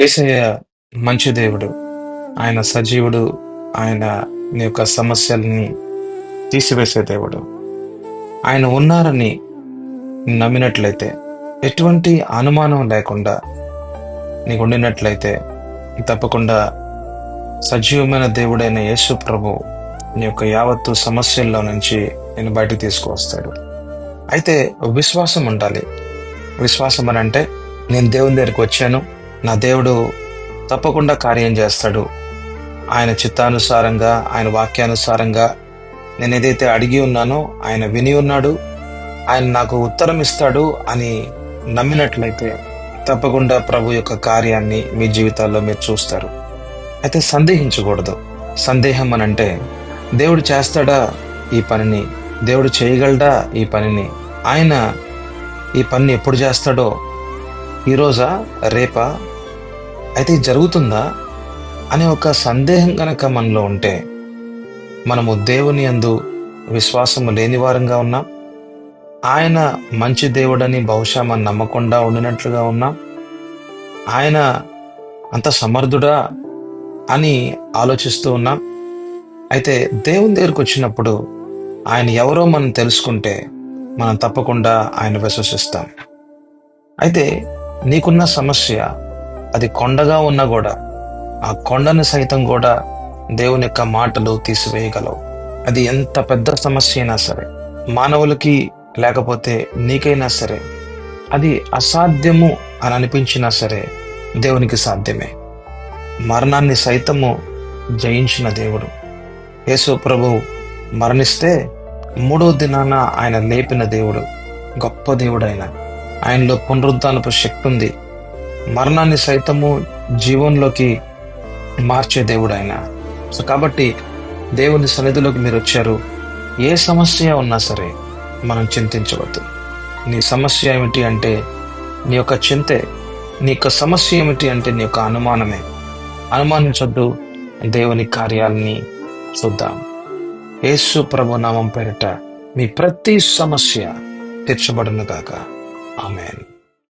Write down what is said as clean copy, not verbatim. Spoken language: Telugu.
యేసయ్య మంచి దేవుడు. ఆయన సజీవుడు. ఆయన నీ యొక్క సమస్యల్ని తీసివేసే దేవుడు. ఆయన ఉన్నారని నమ్మినట్లయితే, ఎటువంటి అనుమానం లేకుండా నీకు ఉండినట్లయితే, తప్పకుండా సజీవమైన దేవుడైన యేసు ప్రభు నీ యొక్క యావత్తు సమస్యల్లో నుంచి నేను బయటకు తీసుకువస్తాడు. అయితే విశ్వాసం ఉండాలి. విశ్వాసం అని అంటే, నేను దేవుని దగ్గరికి వచ్చాను, నా దేవుడు తప్పకుండా కార్యం చేస్తాడు, ఆయన చిత్తానుసారంగా, ఆయన వాక్యానుసారంగా నేను ఏదైతే అడిగి ఉన్నానో ఆయన విని ఉన్నాడు, ఆయన నాకు ఉత్తరం ఇస్తాడు అని నమ్మినట్లయితే తప్పకుండా ప్రభు యొక్క కార్యాన్ని మీ జీవితాల్లో మీరు చూస్తారు. అయితే సందేహించకూడదు. సందేహం అని అంటే, దేవుడు చేస్తాడా ఈ పనిని, దేవుడు చేయగలడా ఈ పనిని, ఆయన ఈ పనిని ఎప్పుడు చేస్తాడో, ఈరోజా రేపా, అయితే ఇది జరుగుతుందా అనే ఒక సందేహం కనుక మనలో ఉంటే, మనము దేవుని యందు విశ్వాసము లేని వారంగా ఉన్నాం. ఆయన మంచి దేవుడని బహుశా మనం నమ్మకుండా ఉండినట్లుగా ఉన్నాం. ఆయన అంత సమర్థుడా అని ఆలోచిస్తూ ఉన్నాం. అయితే దేవుని దగ్గరకు వచ్చినప్పుడు ఆయన ఎవరో మనం తెలుసుకుంటే మనం తప్పకుండా ఆయన విశ్వసిస్తాం. అయితే నీకున్న సమస్య అది కొండగా ఉన్నా కూడా, ఆ కొండను సైతం కూడా దేవుని యొక్క మాటలు తీసివేయగలవు. అది ఎంత పెద్ద సమస్య అయినా సరే, మానవులకి లేకపోతే నీకైనా సరే, అది అసాధ్యము అని అనిపించినా సరే దేవునికి సాధ్యమే. మరణాన్ని సైతము జయించిన దేవుడు యేసు ప్రభు మరణిస్తే 3వ దినాన ఆయన లేపిన దేవుడు, గొప్ప దేవుడు. ఆయనలో పునరుద్ధానపు శక్తి ఉంది. మరణాన్ని సైతము జీవంలోకి మార్చే దేవుడు ఆయన. సో కాబట్టి దేవుని సన్నిధిలోకి మీరు వచ్చారు. ఏ సమస్య ఉన్నా సరే మనం చింతించవద్దు. నీ సమస్య ఏమిటి అంటే నీ యొక్క చింతే, నీ యొక్క సమస్య ఏమిటి అంటే నీ యొక్క అనుమానమే. అనుమానించొద్దు, దేవుని కార్యాలని చూద్దాం. యేసు ప్రభు నామం పేరిట మీ ప్రతి సమస్య తీర్చబడును గాక. ఆమేన్.